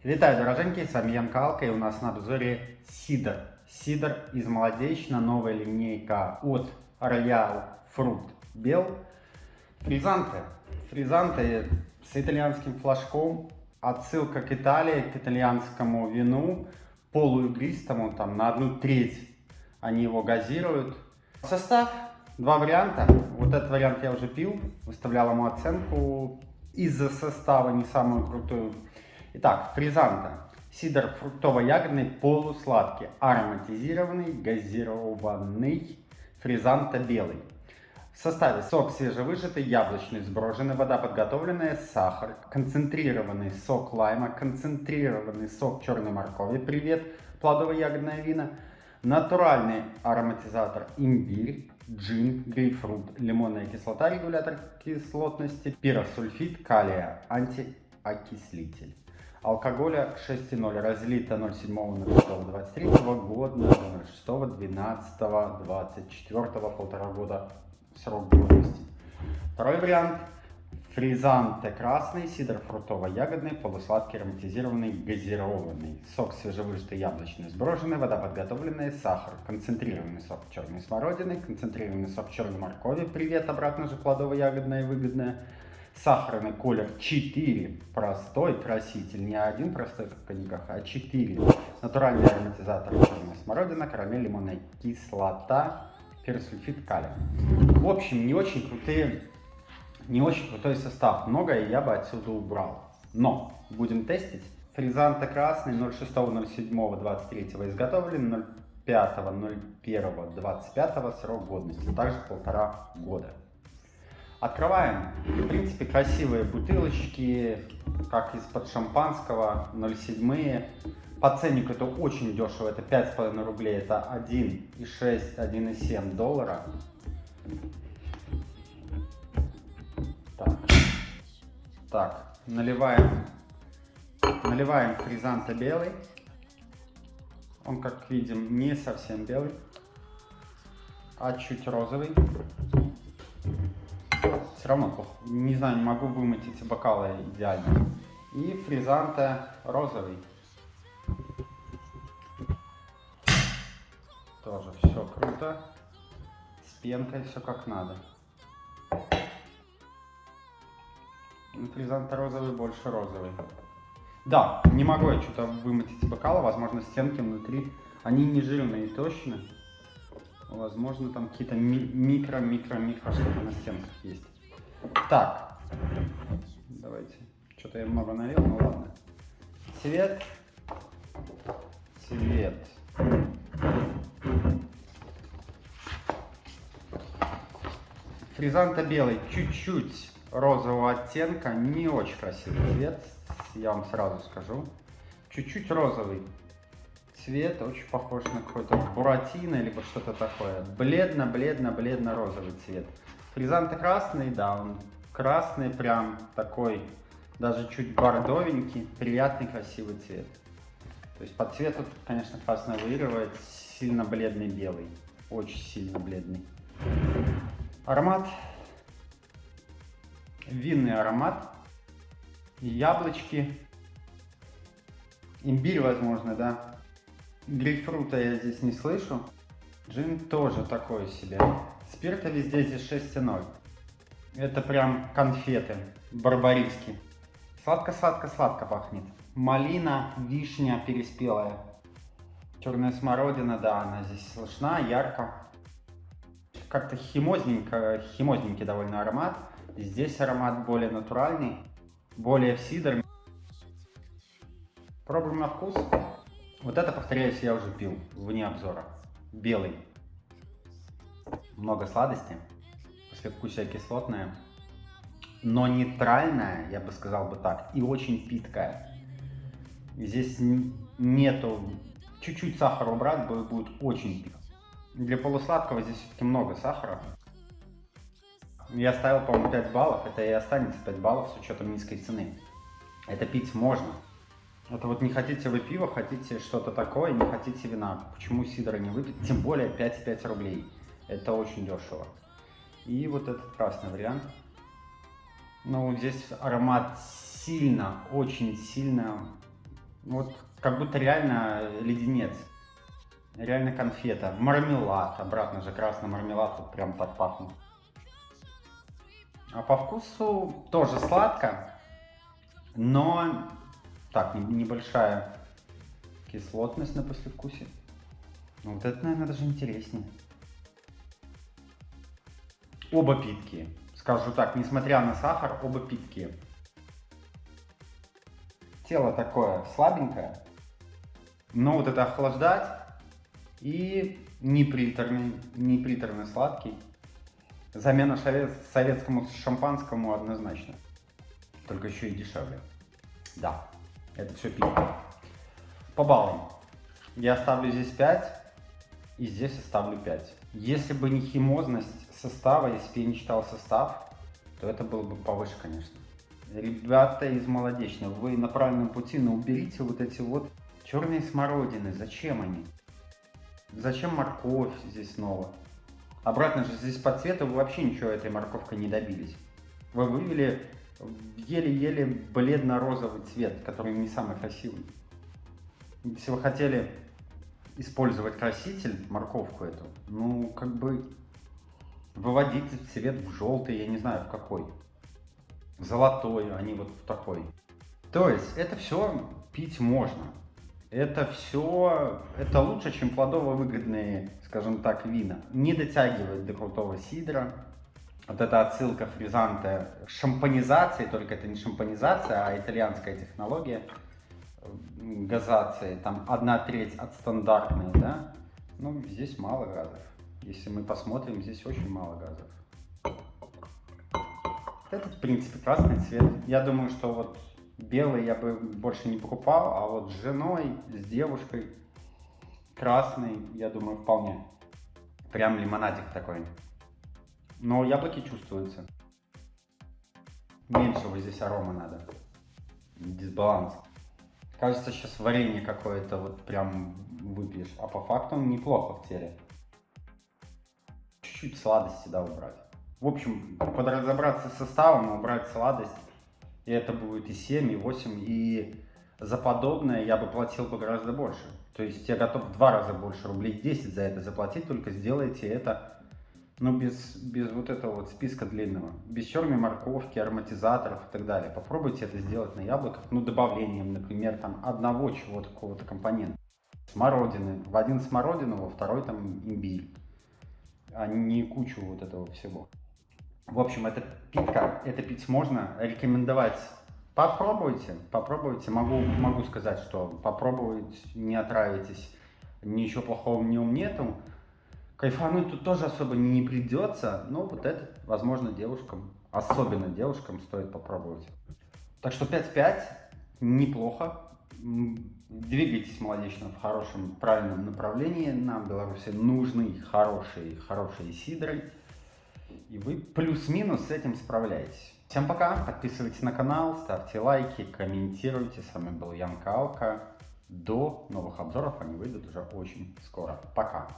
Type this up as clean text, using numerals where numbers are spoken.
Вітаю, дороженьки, с вами Ян Калка, и у нас на обзоре сидр. Сидр из молодечно, новая линейка от Royal Fruit Bel. Фризанте. Фризанте с итальянским флажком. Отсылка к Италии, к итальянскому вину, полуигристому, там на 1/3 они его газируют. Состав, два варианта. Вот этот вариант я уже пил, выставлял ему оценку из-за состава не самую крутую. Итак, фризанте. Сидр фруктово-ягодный, полусладкий, ароматизированный, газированный, фризанте белый. В составе сок свежевыжатый, яблочный, сброженный, вода подготовленная, сахар, концентрированный сок лайма, концентрированный сок черной моркови, привет, плодово-ягодное вино, натуральный ароматизатор имбирь, джин, грейпфрут, лимонная кислота, регулятор кислотности, пиросульфид калия, антиокислитель. Алкоголя 6,0, разлито 07.06.23 года, 06.12.24, полтора года срок годности. Второй вариант. Фризанте красный, сидр фруктово-ягодный, полусладкий, ароматизированный, газированный. Сок свежевыжатый, яблочный, сброженный, вода подготовленная, сахар, концентрированный сок черной смородины, концентрированный сок черной моркови, привет, обратно же плодово-ягодное и выгодное. Сахарный колер 4, простой краситель, не один простой, как в коньяках, а 4. Натуральный ароматизатор черная смородина, карамель, лимонная кислота, пиросульфид калия. В общем, не очень крутой состав, многое я бы отсюда убрал. Но будем тестить. Фризанте красный 06.07.23 изготовлен, 05.01.25 срок годности, также полтора года. Открываем. В принципе, красивые бутылочки, как из-под шампанского, 0,7. По ценнику это очень дешево, это 5,5 рублей, это 1,6-1,7 доллара. Так, наливаем фризанте белый. Он, как видим, не совсем белый, а чуть розовый. Все равно плохо. Не знаю, не могу вымыть эти бокалы идеально. И фризанте розовый. Тоже все круто. С пенкой все как надо. Фризанте розовый, больше розовый. Да, не могу я что-то вымыть эти бокалы. Возможно, стенки внутри, они не жирные и точные. Возможно, там какие-то микро что-то на стенках есть. Так, давайте. Что-то я много налил, ну ладно. Цвет. Фризанте белый, чуть-чуть розового оттенка, не очень красивый цвет, я вам сразу скажу. Чуть-чуть розовый цвет, очень похож на какой-то буратино, либо что-то такое. Бледно-розовый цвет. Фризанте красный, да, он красный, прям такой, даже чуть бордовенький, приятный, красивый цвет. То есть по цвету, конечно, красный выигрывает, сильно бледный белый, очень сильно бледный. Аромат, винный аромат, яблочки, имбирь, возможно, да. Грейпфрута я здесь не слышу. Джин тоже такой себе. Спирта везде здесь 6,0. Это прям конфеты барбариски. Сладко пахнет. Малина, вишня переспелая. Черная смородина, да, она здесь слышна, ярко. Как-то химозненький довольно аромат. Здесь аромат более натуральный, более в сидр. Пробуем на вкус. Вот это, повторяюсь, я уже пил вне обзора. Белый. Много сладости. Послевкусие кислотное. Но нейтральное, я бы сказал бы так. И очень питкое. Здесь нету... Чуть-чуть сахара убрать будет очень питко. Для полусладкого здесь все-таки много сахара. Я ставил, по-моему, 5 баллов. Это и останется 5 баллов с учетом низкой цены. Это пить можно. Это вот не хотите вы пива, хотите что-то такое, не хотите вина. Почему сидра не выпить? Тем более 5,5 рублей. Это очень дешево. И вот этот красный вариант. Ну, здесь аромат сильно, очень сильно Вот как будто реально леденец. Реально конфета. Мармелад. Обратно же красный мармелад. Вот прям так пахнет. А по вкусу тоже сладко. Но так, небольшая кислотность на послевкусие. Ну, вот это, наверное, даже интереснее. Оба питкие. Скажу так, несмотря на сахар, оба питкие. Тело такое слабенькое. Но вот это охлаждать и не приторный сладкий. Замена советскому шампанскому однозначно. Только еще и дешевле. Да, это все пиво. По баллам. Я ставлю здесь 5 и здесь оставлю 5. Если бы не химозность состава, если бы я не читал состав, то это было бы повыше, конечно. Ребята из Молодечного, вы на правильном пути, но уберите вот эти вот черные смородины. Зачем они? Зачем морковь здесь снова? Обратно же здесь по цвету вы вообще ничего этой морковкой не добились. Вы вывели еле-еле бледно-розовый цвет, который не самый красивый. Если вы хотели использовать краситель, морковку эту, ну, как бы выводите цвет в желтый, я не знаю в какой. В золотой, а не вот в такой. То есть это все пить можно. Это все, это лучше, чем плодово-выгодные, скажем так, вина. Не дотягивает до крутого сидра. Вот эта отсылка фризанте к шампанизации, только это не шампанизация, а итальянская технология газации. Там 1/3 от стандартной, да? Ну, здесь мало газов. Если мы посмотрим, здесь очень мало газов. Этот, в принципе, красный цвет. Я думаю, что вот белый я бы больше не покупал, а вот с женой, с девушкой красный, я думаю, вполне. Прям лимонадик такой. Но яблоки чувствуются. Меньше вот здесь арома надо. Дисбаланс. Кажется, сейчас варенье какое-то вот прям выпьешь, а по факту неплохо в теле. Чуть-чуть сладости, да, убрать. В общем, подразобраться с составом, убрать сладость, и это будет и 7, и 8, и за подобное я бы платил бы гораздо больше. То есть я готов в 2 раза больше, рублей 10 за это заплатить, только сделайте это, ну, без вот этого вот списка длинного. Без черной морковки, ароматизаторов и так далее. Попробуйте это сделать на яблоках, ну, добавлением, например, там, одного чего-то, какого-то компонента. Смородины. В один смородину, во второй там имбирь. А не кучу вот этого всего. В общем, это питка, это пить можно, рекомендовать. Попробуйте, могу сказать, что попробовать, не отравитесь, ничего плохого в нем нету. Кайфануть тут тоже особо не придется, но вот это, возможно, девушкам, особенно девушкам, стоит попробовать. Так что 5-5, неплохо. Двигайтесь, Молодечно, в хорошем, правильном направлении. Нам в Беларуси нужны хорошие сидры. И вы плюс-минус с этим справляетесь. Всем пока, подписывайтесь на канал, ставьте лайки, комментируйте. С вами был Ян Калка. До новых обзоров, они выйдут уже очень скоро. Пока!